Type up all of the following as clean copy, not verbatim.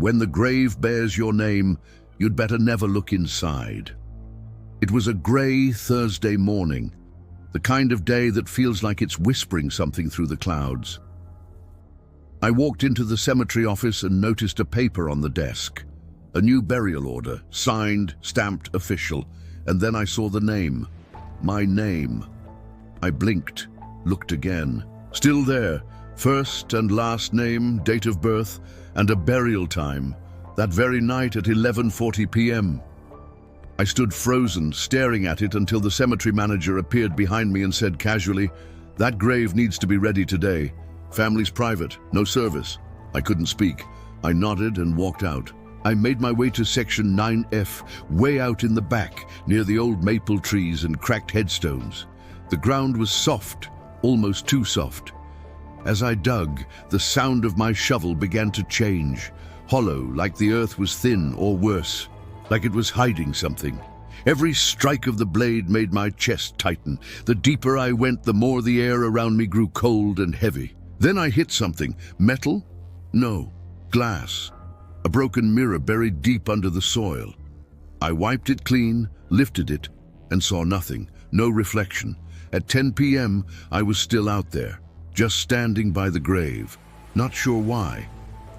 When the grave bears your name, you'd better never look inside. It was a grey Thursday morning, the kind of day that feels like it's whispering something through the clouds. I walked into the cemetery office and noticed a paper on the desk. A new burial order, signed, stamped, official, and then I saw the name. My name. I blinked, looked again. Still there, first and last name, date of birth, and a burial time, that very night at 11:40 p.m. I stood frozen, staring at it until the cemetery manager appeared behind me and said casually, "That grave needs to be ready today. Family's private, no service." I couldn't speak. I nodded and walked out. I made my way to section 9F, way out in the back, near the old maple trees and cracked headstones. The ground was soft, almost too soft. As I dug, the sound of my shovel began to change, hollow, like the earth was thin or worse, like it was hiding something. Every strike of the blade made my chest tighten. The deeper I went, the more the air around me grew cold and heavy. Then I hit something. Metal? No, glass. A broken mirror buried deep under the soil. I wiped it clean, lifted it, and saw nothing, no reflection. At 10 p.m., I was still out there, just standing by the grave, not sure why.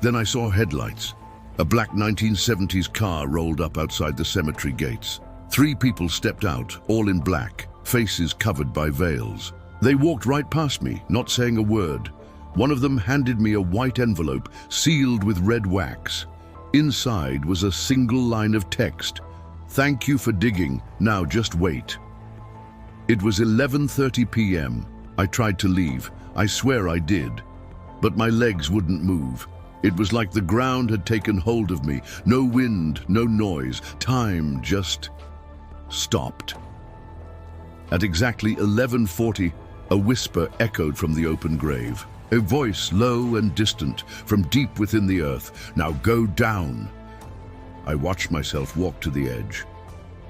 Then I saw headlights. A black 1970s car rolled up outside the cemetery gates. 3 people stepped out, all in black, faces covered by veils. They walked right past me, not saying a word. One of them handed me a white envelope sealed with red wax. Inside was a single line of text. "Thank you for digging, now just wait." It was 11:30 p.m. I tried to leave. I swear I did. But my legs wouldn't move. It was like the ground had taken hold of me. No wind, no noise. Time just stopped. At exactly 11:40, a whisper echoed from the open grave. A voice, low and distant, from deep within the earth. "Now go down." I watched myself walk to the edge.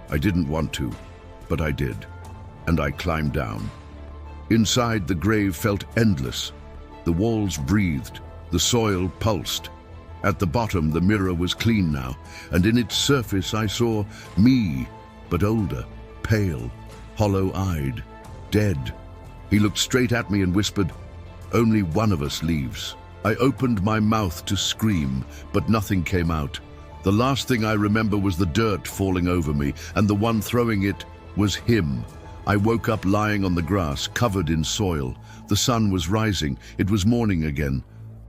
I didn't want to, but I did, and I climbed down. Inside, the grave felt endless. The walls breathed, the soil pulsed. At the bottom, the mirror was clean now, and in its surface I saw me, but older, pale, hollow-eyed, dead. He looked straight at me and whispered, "Only one of us leaves." I opened my mouth to scream, but nothing came out. The last thing I remember was the dirt falling over me, and the one throwing it was him. I woke up lying on the grass, covered in soil. The sun was rising. It was morning again.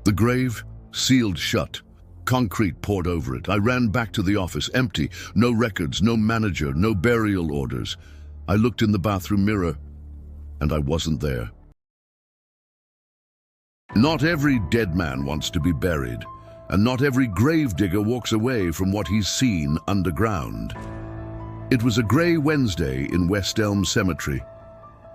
The grave, sealed shut. Concrete poured over it. I ran back to the office, empty. No records, no manager, no burial orders. I looked in the bathroom mirror, and I wasn't there. Not every dead man wants to be buried, and not every gravedigger walks away from what he's seen underground. It was a grey Wednesday in West Elm Cemetery.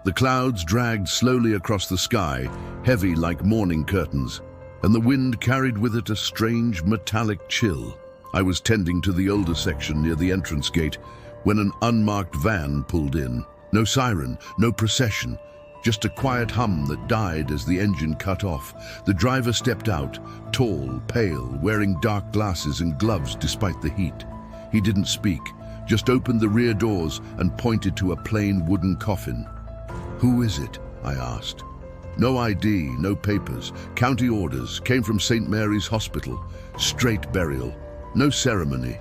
The clouds dragged slowly across the sky, heavy like mourning curtains, and the wind carried with it a strange metallic chill. I was tending to the older section near the entrance gate when an unmarked van pulled in. No siren, no procession. Just a quiet hum that died as the engine cut off. The driver stepped out, tall, pale, wearing dark glasses and gloves despite the heat. He didn't speak, just opened the rear doors and pointed to a plain wooden coffin. "Who is it?" I asked. No ID, no papers, county orders, came from St. Mary's Hospital. Straight burial, no ceremony,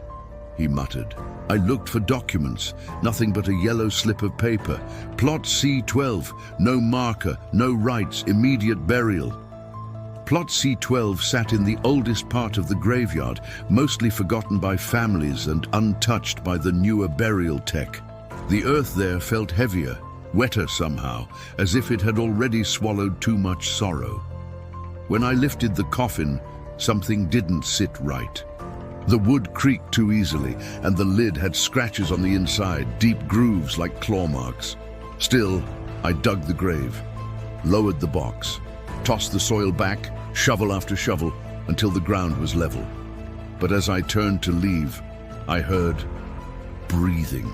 he muttered. I looked for documents, nothing but a yellow slip of paper. Plot C12, no marker, no rites, immediate burial. Plot C12 sat in the oldest part of the graveyard, mostly forgotten by families and untouched by the newer burial tech. The earth there felt heavier, wetter somehow, as if it had already swallowed too much sorrow. When I lifted the coffin, something didn't sit right. The wood creaked too easily, and the lid had scratches on the inside, deep grooves like claw marks. Still, I dug the grave, lowered the box, tossed the soil back, shovel after shovel, until the ground was level. But as I turned to leave, I heard breathing.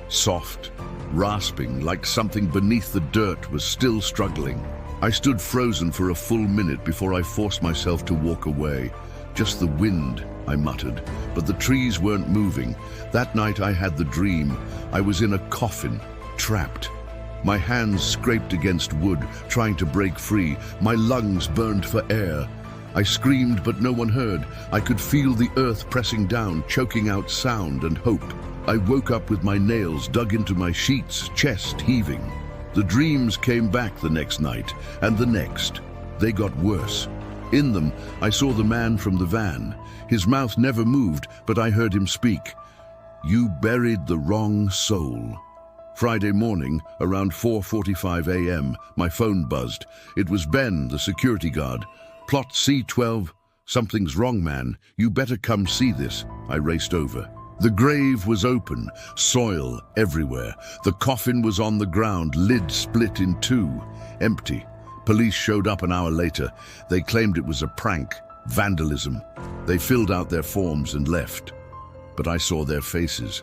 Soft, rasping, like something beneath the dirt was still struggling. I stood frozen for a full minute before I forced myself to walk away. Just the wind, I muttered, but the trees weren't moving. That night I had the dream. I was in a coffin, trapped. My hands scraped against wood, trying to break free. My lungs burned for air. I screamed, but no one heard. I could feel the earth pressing down, choking out sound and hope. I woke up with my nails dug into my sheets, chest heaving. The dreams came back the next night, and the next. They got worse. In them, I saw the man from the van. His mouth never moved, but I heard him speak. "You buried the wrong soul." Friday morning, around 4:45 a.m., my phone buzzed. It was Ben, the security guard. "Plot C12, something's wrong, man. You better come see this." I raced over. The grave was open, soil everywhere. The coffin was on the ground, lid split in two, empty. Police showed up an hour later. They claimed it was a prank, vandalism. They filled out their forms and left. But I saw their faces.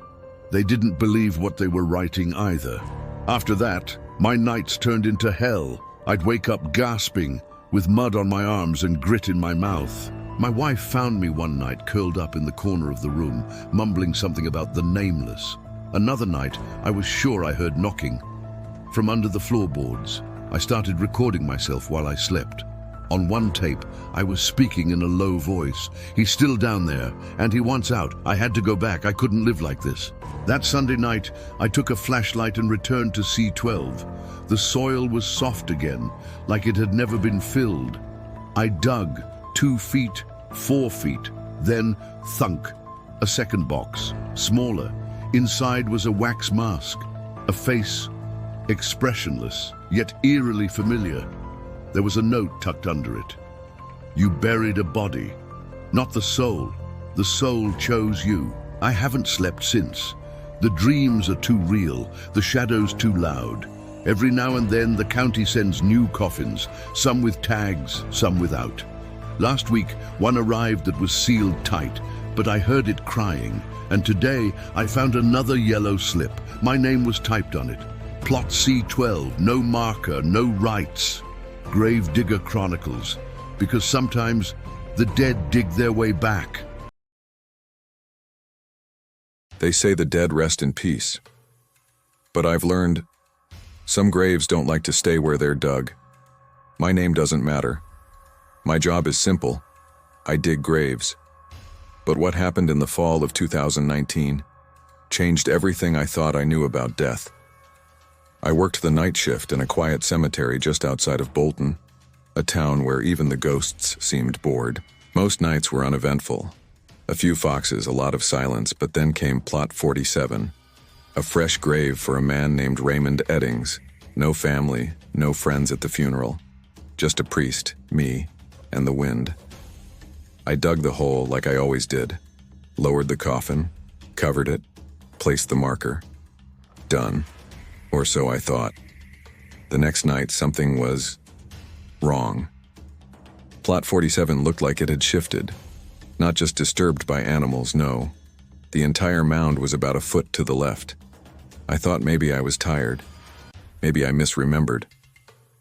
They didn't believe what they were writing either. After that, my nights turned into hell. I'd wake up gasping, with mud on my arms and grit in my mouth. My wife found me one night curled up in the corner of the room, mumbling something about the nameless. Another night, I was sure I heard knocking. From under the floorboards, I started recording myself while I slept. On one tape, I was speaking in a low voice. "He's still down there, and he wants out. I had to go back. I couldn't live like this." That Sunday night, I took a flashlight and returned to C12. The soil was soft again, like it had never been filled. I dug 2 feet, 4 feet, then thunk. A second box, smaller. Inside was a wax mask, a face, expressionless, yet eerily familiar. There was a note tucked under it. "You buried a body, not the soul. The soul chose you." I haven't slept since. The dreams are too real, the shadows too loud. Every now and then the county sends new coffins, some with tags, some without. Last week, one arrived that was sealed tight, but I heard it crying. And today, I found another yellow slip. My name was typed on it. Plot C12, no marker, no rights. Gravedigger Chronicles, because sometimes the dead dig their way back. They say the dead rest in peace. But I've learned some graves don't like to stay where they're dug. My name doesn't matter. My job is simple. I dig graves. But what happened in the fall of 2019 changed everything I thought I knew about death. I worked the night shift in a quiet cemetery just outside of Bolton, a town where even the ghosts seemed bored. Most nights were uneventful. A few foxes, a lot of silence, but then came Plot 47, a fresh grave for a man named Raymond Eddings. No family, no friends at the funeral. Just a priest, me, and the wind. I dug the hole like I always did, lowered the coffin, covered it, placed the marker. Done. Or so I thought. The next night, something was wrong. Plot 47 looked like it had shifted. Not just disturbed by animals, no. The entire mound was about a foot to the left. I thought maybe I was tired. Maybe I misremembered.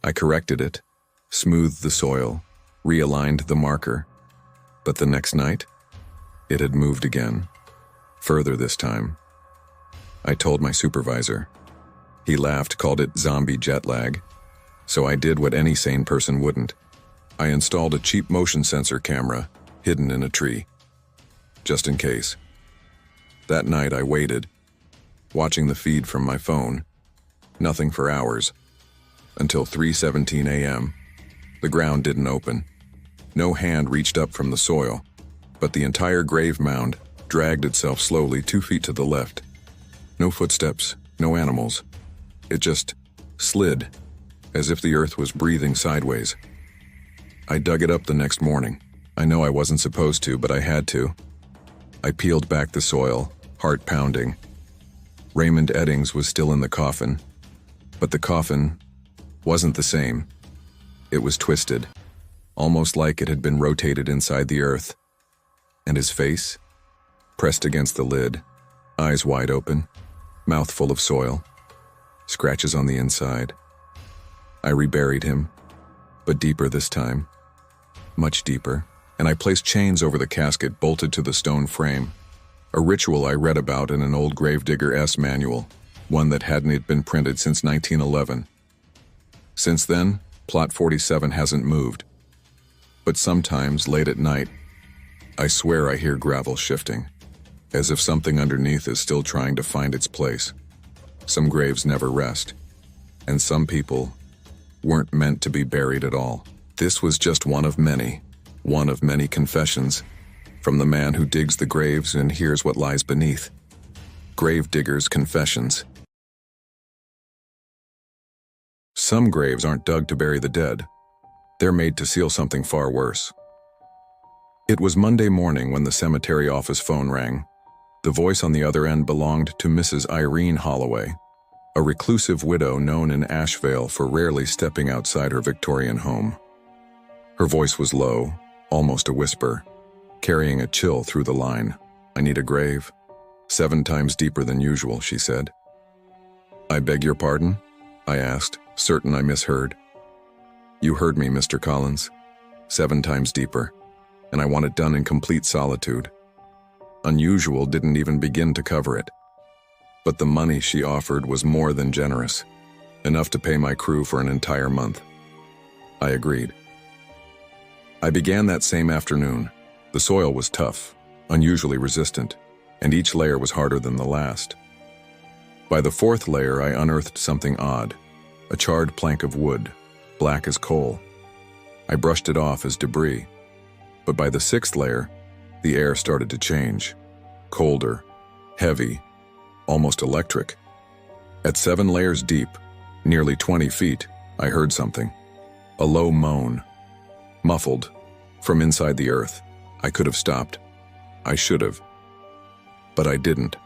I corrected it, smoothed the soil, realigned the marker. But the next night, it had moved again. Further this time. I told my supervisor. He laughed, called it zombie jet lag. So I did what any sane person wouldn't. I installed a cheap motion sensor camera hidden in a tree, just in case. That night I waited, watching the feed from my phone. Nothing for hours. Until 3:17 a.m. The ground didn't open. No hand reached up from the soil, but the entire grave mound dragged itself slowly 2 feet to the left. No footsteps, no animals. It just slid, as if the earth was breathing sideways. I dug it up the next morning. I know I wasn't supposed to, but I had to. I peeled back the soil, heart pounding. Raymond Eddings was still in the coffin, but the coffin wasn't the same. It was twisted, almost like it had been rotated inside the earth. And his face, pressed against the lid, eyes wide open, mouth full of soil, scratches on the inside. I reburied him, but deeper this time, much deeper. and I placed chains over the casket bolted to the stone frame. A ritual I read about in an old Gravedigger manual, one that hadn't been printed since 1911. Since then, Plot 47 hasn't moved. But sometimes, late at night, I swear I hear gravel shifting, as if something underneath is still trying to find its place. Some graves never rest, and some people weren't meant to be buried at all. This was just one of many confessions from the man who digs the graves and hears what lies beneath. Gravediggers Confessions. Some graves aren't dug to bury the dead. They're made to seal something far worse. It was Monday morning when the cemetery office phone rang. The voice on the other end belonged to Mrs. Irene Holloway, a reclusive widow known in Asheville for rarely stepping outside her Victorian home. Her voice was low, almost a whisper, carrying a chill through the line. "I need a grave. 7 times deeper than usual," she said. "I beg your pardon?" I asked, certain I misheard. "You heard me, Mr. Collins. 7 times deeper, and I want it done in complete solitude." Unusual didn't even begin to cover it. But the money she offered was more than generous, enough to pay my crew for an entire month. I agreed. I began that same afternoon. The soil was tough, unusually resistant, and each layer was harder than the last. By the 4th layer, I unearthed something odd, a charred plank of wood, black as coal. I brushed it off as debris, but by the 6th layer, the air started to change. Colder, heavy, almost electric. At 7 layers deep, nearly 20 feet, I heard something. A low moan, muffled, from inside the earth. I could have stopped. I should have. But I didn't.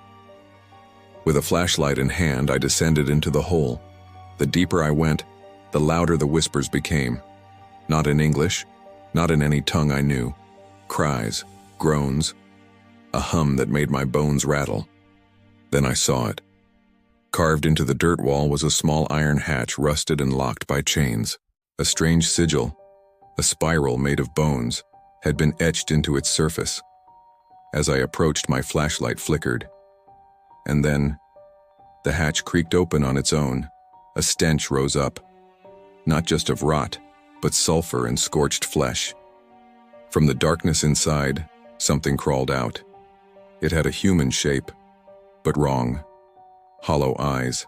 With a flashlight in hand, I descended into the hole. The deeper I went, the louder the whispers became. Not in English, not in any tongue I knew. Cries, groans, a hum that made my bones rattle. Then I saw it. Carved into the dirt wall was a small iron hatch rusted and locked by chains. A strange sigil, a spiral made of bones, had been etched into its surface. As I approached, my flashlight flickered. And then, the hatch creaked open on its own. A stench rose up, not just of rot, but sulfur and scorched flesh. From the darkness inside, something crawled out. It had a human shape, but wrong. Hollow eyes,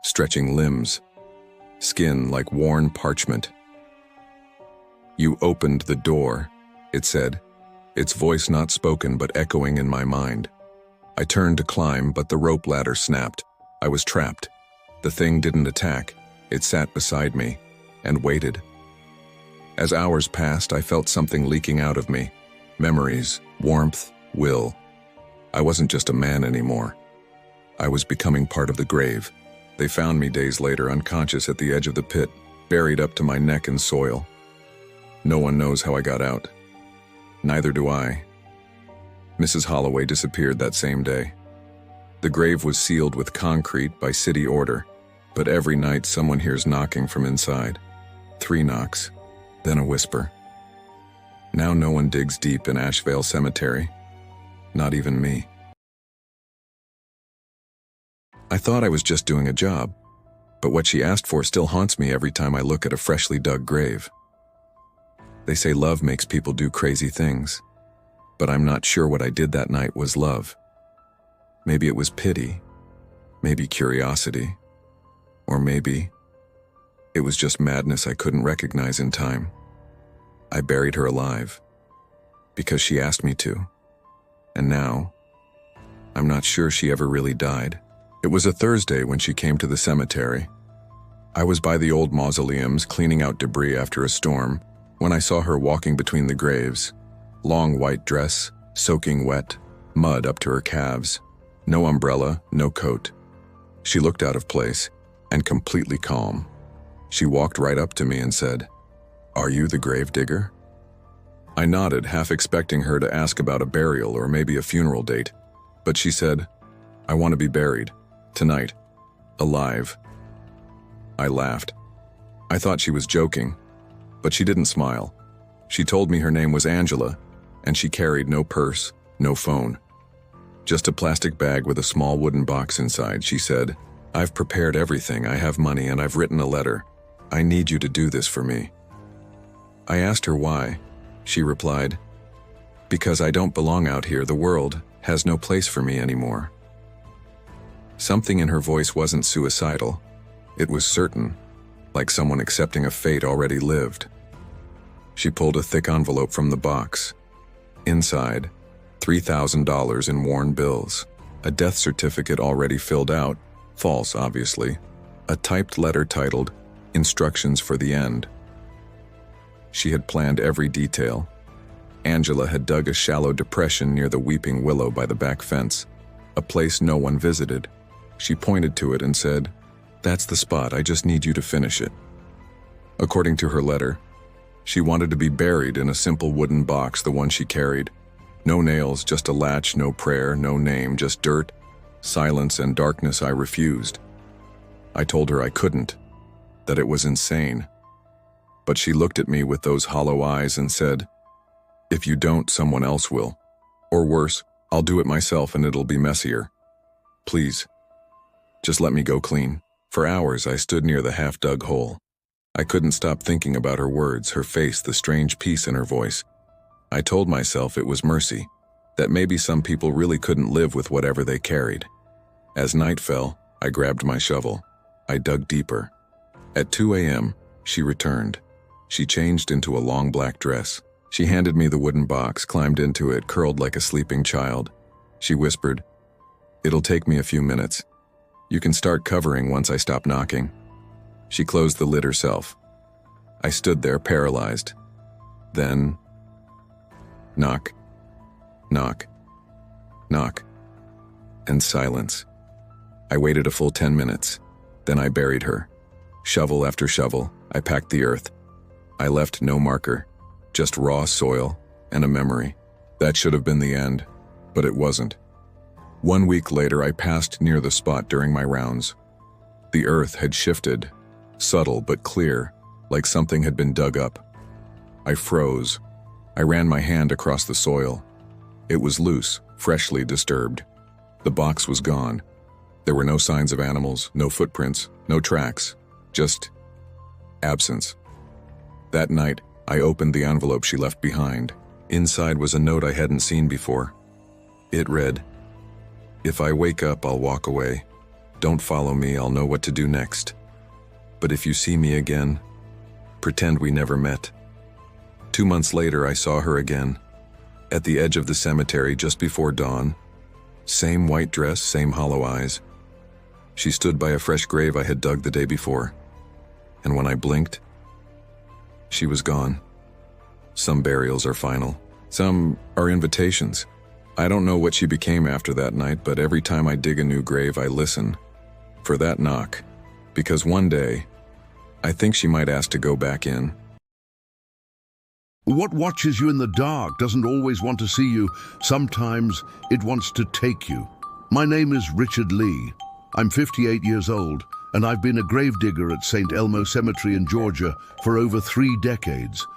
stretching limbs, skin like worn parchment. "You opened the door," it said, its voice not spoken but echoing in my mind. I turned to climb, but the rope ladder snapped. I was trapped. The thing didn't attack. It sat beside me and waited. As hours passed, I felt something leaking out of me. Memories, warmth, will. I wasn't just a man anymore. I was becoming part of the grave. They found me days later, unconscious at the edge of the pit, buried up to my neck in soil. No one knows how I got out. Neither do I. Mrs. Holloway disappeared that same day. The grave was sealed with concrete by city order, but every night someone hears knocking from inside. 3 knocks, then a whisper. Now no one digs deep in Asheville Cemetery. Not even me. I thought I was just doing a job, but what she asked for still haunts me every time I look at a freshly dug grave. They say love makes people do crazy things, but I'm not sure what I did that night was love. Maybe it was pity, maybe curiosity, or maybe it was just madness I couldn't recognize in time. I buried her alive, because she asked me to, and now, I'm not sure she ever really died. It was a Thursday when she came to the cemetery. I was by the old mausoleums cleaning out debris after a storm when I saw her walking between the graves. Long white dress, soaking wet, mud up to her calves. No umbrella, no coat. She looked out of place and completely calm. She walked right up to me and said, "Are you the gravedigger?" I nodded, half expecting her to ask about a burial or maybe a funeral date, but she said, "I want to be buried. Tonight. Alive." I laughed. I thought she was joking, but she didn't smile. She told me her name was Angela, and she carried no purse, no phone. Just a plastic bag with a small wooden box inside. She said, "I've prepared everything. I have money and I've written a letter. I need you to do this for me." I asked her why. She replied, "Because I don't belong out here. The world has no place for me anymore." Something in her voice wasn't suicidal. It was certain, like someone accepting a fate already lived. She pulled a thick envelope from the box. Inside, $3,000 in worn bills, a death certificate already filled out, false obviously, a typed letter titled, "Instructions for the End." She had planned every detail. Angela had dug a shallow depression near the weeping willow by the back fence, a place no one visited. She pointed to it and said, "That's the spot, I just need you to finish it." According to her letter, she wanted to be buried in a simple wooden box, the one she carried. No nails, just a latch, no prayer, no name, just dirt, silence, and darkness. I refused. I told her I couldn't, that it was insane. But she looked at me with those hollow eyes and said, "If you don't, someone else will. Or worse, I'll do it myself and it'll be messier. Please, just let me go clean." For hours I stood near the half-dug hole. I couldn't stop thinking about her words, her face, the strange peace in her voice. I told myself it was mercy, that maybe some people really couldn't live with whatever they carried. As night fell, I grabbed my shovel. I dug deeper. At 2 a.m., she returned. She changed into a long black dress. She handed me the wooden box, climbed into it, curled like a sleeping child. She whispered, "It'll take me a few minutes. You can start covering once I stop knocking." She closed the lid herself. I stood there, paralyzed. Then, knock, knock, knock, and silence. I waited a full 10 minutes. Then I buried her. Shovel after shovel, I packed the earth. I left no marker, just raw soil and a memory. That should have been the end, but it wasn't. 1 week later, I passed near the spot during my rounds. The earth had shifted, subtle but clear, like something had been dug up. I froze. I ran my hand across the soil. It was loose, freshly disturbed. The box was gone. There were no signs of animals, no footprints, no tracks, just absence. That night, I opened the envelope she left behind. Inside was a note I hadn't seen before. It read, "If I wake up, I'll walk away. Don't follow me, I'll know what to do next. But if you see me again, pretend we never met." 2 months later, I saw her again, at the edge of the cemetery just before dawn. Same white dress, same hollow eyes. She stood by a fresh grave I had dug the day before. And when I blinked, she was gone. Some burials are final. Some are invitations. I don't know what she became after that night, but every time I dig a new grave, I listen for that knock. Because one day, I think she might ask to go back in. What watches you in the dark doesn't always want to see you. Sometimes it wants to take you. My name is Richard Lee. I'm 58 years old, and I've been a gravedigger at St. Elmo Cemetery in Georgia for over 3 decades.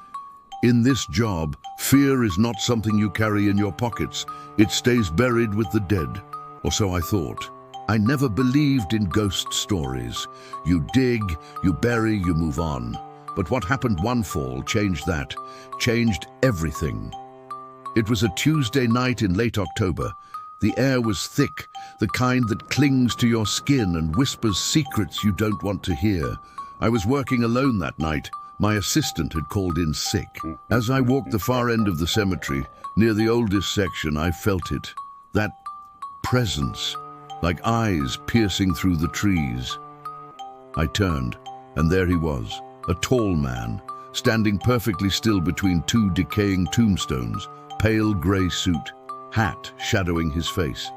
In this job, fear is not something you carry in your pockets. It stays buried with the dead, or so I thought. I never believed in ghost stories. You dig, you bury, you move on. But what happened one fall changed that, changed everything. It was a Tuesday night in late October. The air was thick, the kind that clings to your skin and whispers secrets you don't want to hear. I was working alone that night. My assistant had called in sick. As I walked the far end of the cemetery, near the oldest section, I felt it. That presence, like eyes piercing through the trees. I turned, and there he was, a tall man, standing perfectly still between 2 decaying tombstones, pale grey suit, hat shadowing his face.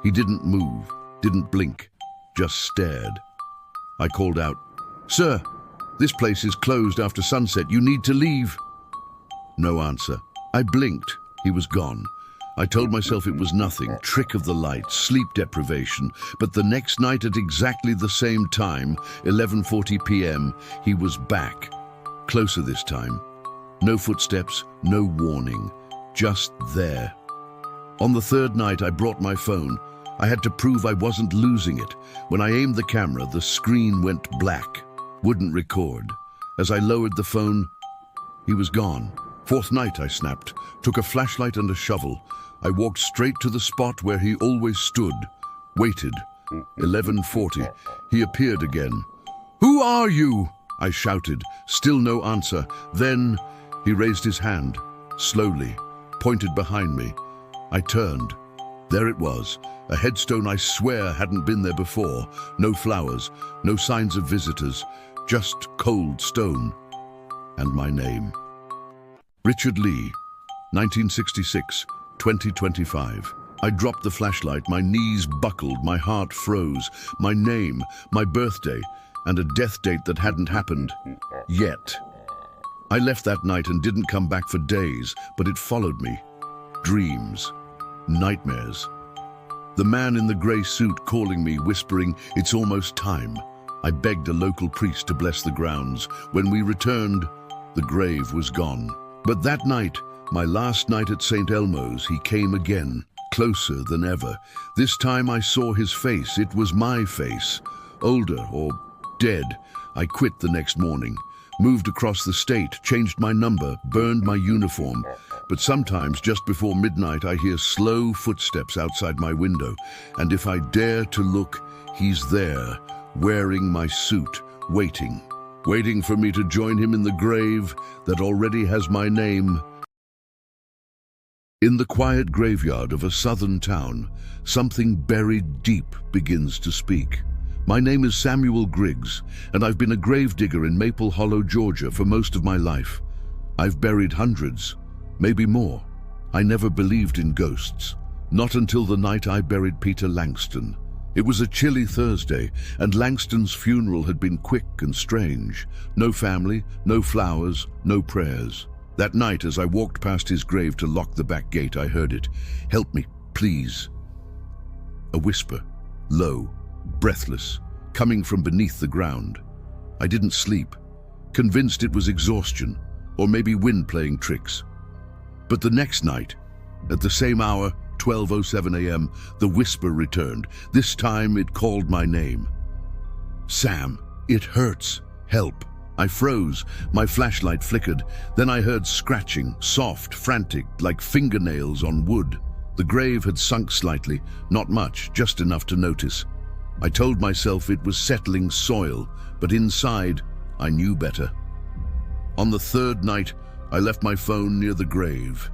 He didn't move, didn't blink, just stared. I called out, "Sir, this place is closed after sunset. You need to leave." No answer. I blinked. He was gone. I told myself it was nothing, trick of the light, sleep deprivation. But the next night at exactly the same time, 11:40 p.m., he was back. Closer this time. No footsteps, no warning, just there. On the third night, I brought my phone. I had to prove I wasn't losing it. When I aimed the camera, the screen went black. Wouldn't record. As I lowered the phone, he was gone. Fourth night, I snapped, took a flashlight and a shovel. I walked straight to the spot where he always stood, waited. 11:40, he appeared again. "Who are you?" I shouted, still no answer. Then he raised his hand, slowly, pointed behind me. I turned. There it was, a headstone I swear hadn't been there before. No flowers, no signs of visitors, just cold stone. And my name. Richard Lee, 1966, 2025. I dropped the flashlight, my knees buckled, my heart froze. My name, my birthday, and a death date that hadn't happened yet. I left that night and didn't come back for days, but it followed me. Dreams, nightmares. The man in the grey suit calling me, whispering, "It's almost time." I begged a local priest to bless the grounds. When we returned, the grave was gone. But that night, my last night at St. Elmo's, he came again, closer than ever. This time I saw his face. It was my face. Older or dead. I quit the next morning. Moved across the state, changed my number, burned my uniform. But sometimes, just before midnight, I hear slow footsteps outside my window. And if I dare to look, he's there, wearing my suit, waiting for me to join him in the grave that already has my name. In the quiet graveyard of a southern town, something buried deep begins to speak. My name is Samuel Griggs, and I've been a gravedigger in Maple Hollow, Georgia for most of my life. I've buried hundreds, maybe more. I never believed in ghosts, not until the night I buried Peter Langston. It was a chilly Thursday, and Langston's funeral had been quick and strange. No family, no flowers, no prayers. That night, as I walked past his grave to lock the back gate, I heard it. "Help me, please." A whisper, low, breathless, coming from beneath the ground. I didn't sleep, convinced it was exhaustion, or maybe wind playing tricks. But the next night, at the same hour, 12:07 a.m., the whisper returned. This time it called my name. "Sam, it hurts. Help." I froze, my flashlight flickered. Then I heard scratching, soft, frantic, like fingernails on wood. The grave had sunk slightly, not much, just enough to notice. I told myself it was settling soil, but inside, I knew better. On the third night, I left my phone near the grave.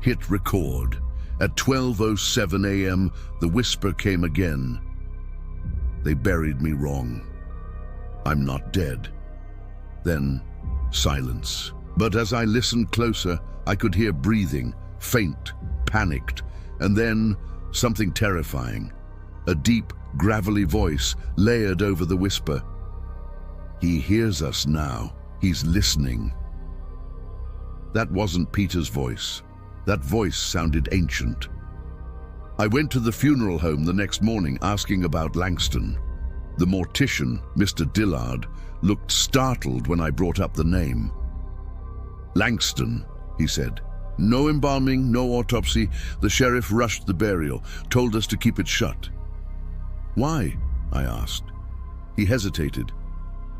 Hit record. At 12:07 a.m., the whisper came again. They buried me wrong. I'm not dead. Then, silence. But as I listened closer, I could hear breathing, faint, panicked, and then something terrifying. A deep, gravelly voice layered over the whisper. He hears us now. He's listening. That wasn't Peter's voice. That voice sounded ancient. I went to the funeral home the next morning asking about Langston. The mortician, Mr. Dillard, looked startled when I brought up the name. "Langston," he said. "No embalming, no autopsy. The sheriff rushed the burial, told us to keep it shut." "Why?" I asked. He hesitated.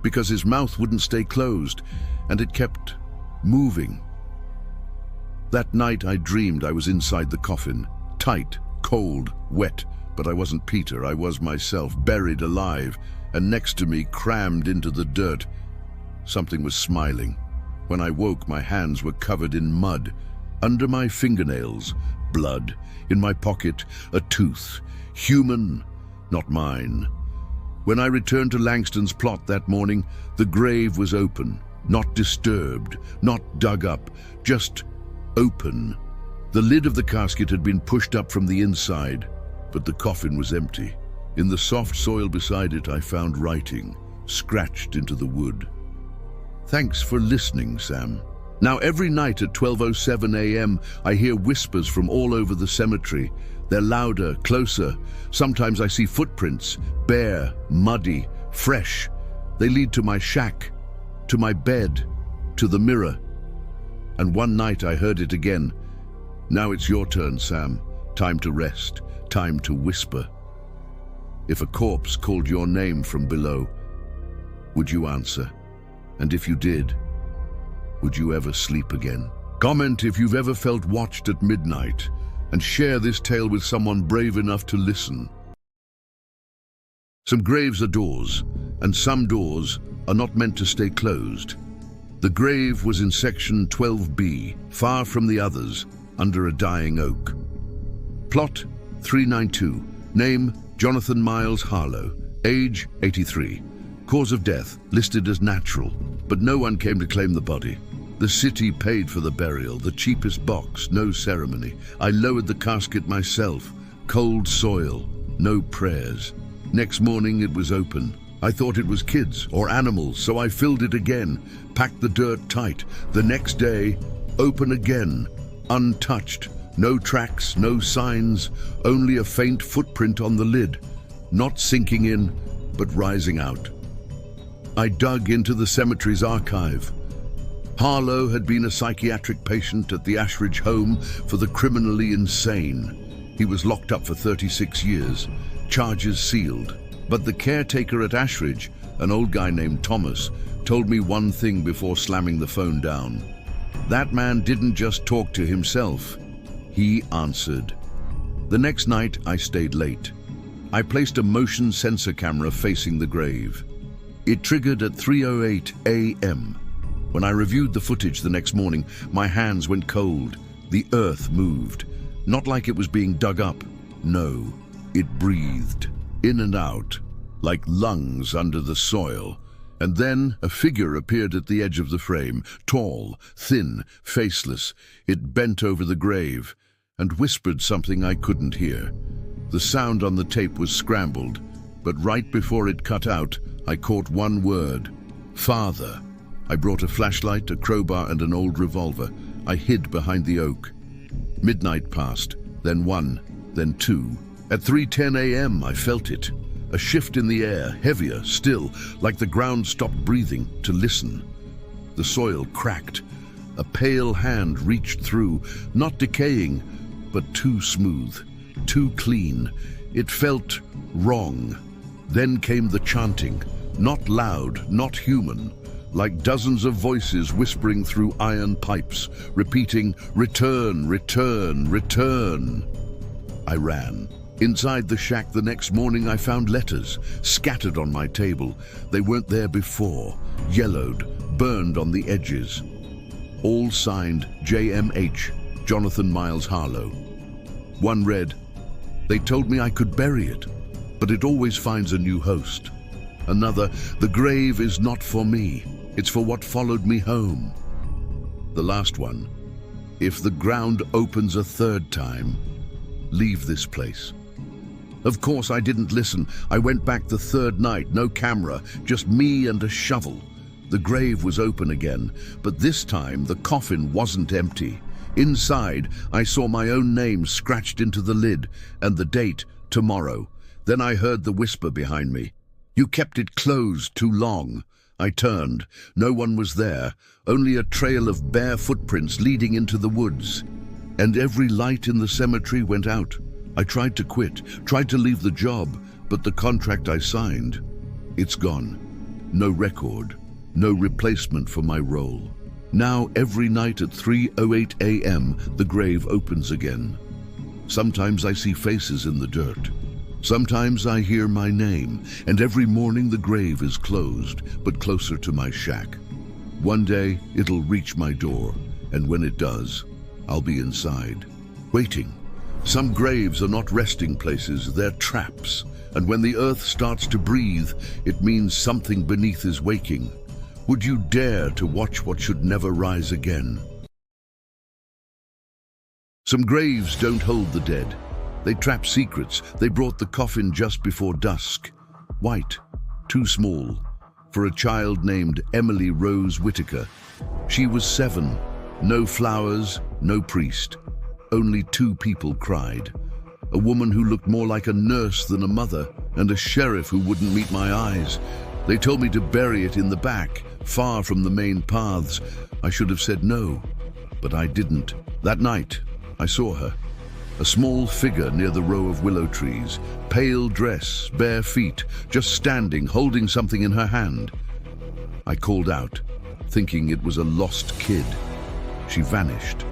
Because his mouth wouldn't stay closed, and it kept moving. That night I dreamed I was inside the coffin, tight, cold, wet, but I wasn't Peter, I was myself, buried alive, and next to me, crammed into the dirt, something was smiling. When I woke, my hands were covered in mud. Under my fingernails, blood. In my pocket, a tooth. Human, not mine. When I returned to Langston's plot that morning, the grave was open, not disturbed, not dug up, just open. The lid of the casket had been pushed up from the inside, but the coffin was empty. In the soft soil beside it, I found writing, scratched into the wood. "Thanks for listening, Sam." Now, every night at 12:07 a.m., I hear whispers from all over the cemetery. They're louder, closer. Sometimes I see footprints, bare, muddy, fresh. They lead to my shack, to my bed, to the mirror. And one night I heard it again. Now it's your turn, Sam. Time to rest, time to whisper. If a corpse called your name from below, would you answer? And if you did, would you ever sleep again? Comment if you've ever felt watched at midnight, and share this tale with someone brave enough to listen. Some graves are doors, and some doors are not meant to stay closed. The grave was in section 12B, far from the others, under a dying oak. Plot 392. Name Jonathan Miles Harlow. Age 83. Cause of death listed as natural, but no one came to claim the body. The city paid for the burial, the cheapest box, no ceremony. I lowered the casket myself. Cold soil, no prayers. Next morning it was open. I thought it was kids or animals, so I filled it again, packed the dirt tight. The next day, open again, untouched. No tracks, no signs, only a faint footprint on the lid, not sinking in, but rising out. I dug into the cemetery's archive. Harlow had been a psychiatric patient at the Ashridge home for the criminally insane. He was locked up for 36 years, charges sealed. But the caretaker at Ashridge, an old guy named Thomas, told me one thing before slamming the phone down. That man didn't just talk to himself. He answered. The next night, I stayed late. I placed a motion sensor camera facing the grave. It triggered at 3:08 a.m. When I reviewed the footage the next morning, my hands went cold. The earth moved. Not like it was being dug up. No, it breathed. In and out, like lungs under the soil. And then a figure appeared at the edge of the frame, tall, thin, faceless. It bent over the grave and whispered something I couldn't hear. The sound on the tape was scrambled, but right before it cut out, I caught one word: Father. I brought a flashlight, a crowbar, and an old revolver. I hid behind the oak. Midnight passed, then 1, then 2. At 3:10 a.m. I felt it. A shift in the air, heavier still, like the ground stopped breathing to listen. The soil cracked. A pale hand reached through, not decaying, but too smooth, too clean. It felt wrong. Then came the chanting, not loud, not human, like dozens of voices whispering through iron pipes, repeating, "Return, return, return." I ran. Inside the shack the next morning I found letters, scattered on my table. They weren't there before, yellowed, burned on the edges. All signed JMH, Jonathan Miles Harlow. One read, "They told me I could bury it, but it always finds a new host." Another, "The grave is not for me, it's for what followed me home." The last one, "If the ground opens a third time, leave this place." Of course I didn't listen. I went back the third night, no camera, just me and a shovel. The grave was open again, but this time the coffin wasn't empty. Inside, I saw my own name scratched into the lid and the date, tomorrow. Then I heard the whisper behind me. "You kept it closed too long." I turned. No one was there, only a trail of bare footprints leading into the woods. And every light in the cemetery went out. I tried to quit, tried to leave the job, but the contract I signed, it's gone. No record, no replacement for my role. Now every night at 3:08 a.m. the grave opens again. Sometimes I see faces in the dirt. Sometimes I hear my name, and every morning the grave is closed, but closer to my shack. One day it'll reach my door, and when it does, I'll be inside, waiting. Some graves are not resting places, they're traps. And when the earth starts to breathe, it means something beneath is waking. Would you dare to watch what should never rise again? Some graves don't hold the dead. They trap secrets. They brought the coffin just before dusk. White, too small, for a child named Emily Rose Whitaker. She was 7, no flowers, no priest. Only 2 people cried. A woman who looked more like a nurse than a mother, and a sheriff who wouldn't meet my eyes. They told me to bury it in the back, far from the main paths. I should have said no. but I didn't. That night, I saw her. A small figure near the row of willow trees, pale dress, bare feet, just standing, holding something in her hand. I called out, thinking it was a lost kid. She vanished.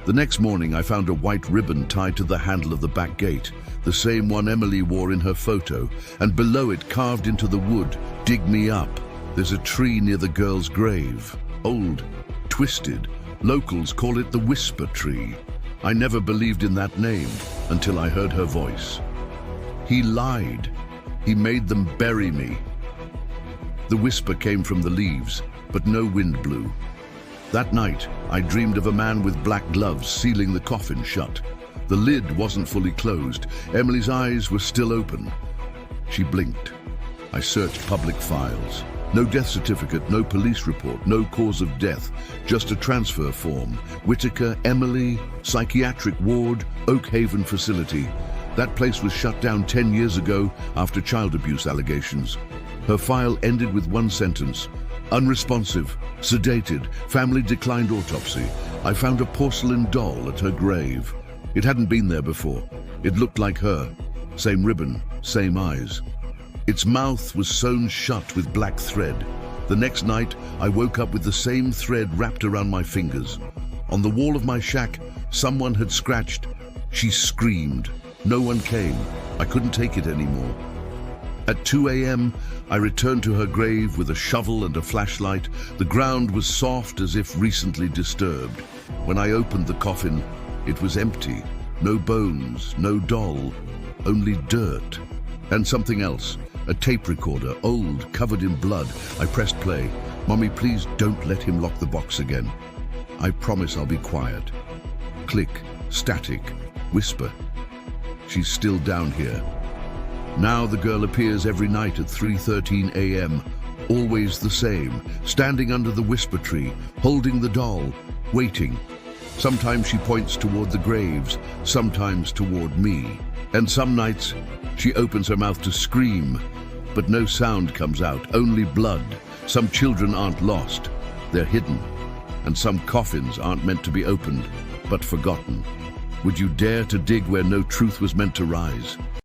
The next morning, I found a white ribbon tied to the handle of the back gate, the same one Emily wore in her photo, and below it, carved into the wood, "Dig me up." There's a tree near the girl's grave. Old, twisted. Locals call it the Whisper Tree. I never believed in that name until I heard her voice. He lied. He made them bury me. The whisper came from the leaves, but no wind blew. That night, I dreamed of a man with black gloves sealing the coffin shut. The lid wasn't fully closed. Emily's eyes were still open. She blinked. I searched public files. No death certificate, no police report, no cause of death, just a transfer form. Whitaker, Emily, psychiatric ward, Oak Haven facility. That place was shut down 10 years ago after child abuse allegations. Her file ended with one sentence: unresponsive, sedated, family declined autopsy. I found a porcelain doll at her grave. It hadn't been there before. It looked like her. Same ribbon, same eyes. Its mouth was sewn shut with black thread. The next night, I woke up with the same thread wrapped around my fingers. On the wall of my shack, someone had scratched. She screamed. No one came. I couldn't take it anymore. At 2 a.m., I returned to her grave with a shovel and a flashlight. The ground was soft as if recently disturbed. When I opened the coffin, it was empty. No bones, no doll, only dirt. And something else. A tape recorder, old, covered in blood. I pressed play. "Mommy, please don't let him lock the box again. I promise I'll be quiet." Click, static, whisper. She's still down here. Now the girl appears every night at 3:13 a.m. Always the same, standing under the whisper tree, holding the doll, waiting. Sometimes she points toward the graves, sometimes toward me. And some nights, she opens her mouth to scream, but no sound comes out, only blood. Some children aren't lost, they're hidden. And some coffins aren't meant to be opened, but forgotten. Would you dare to dig where no truth was meant to rise?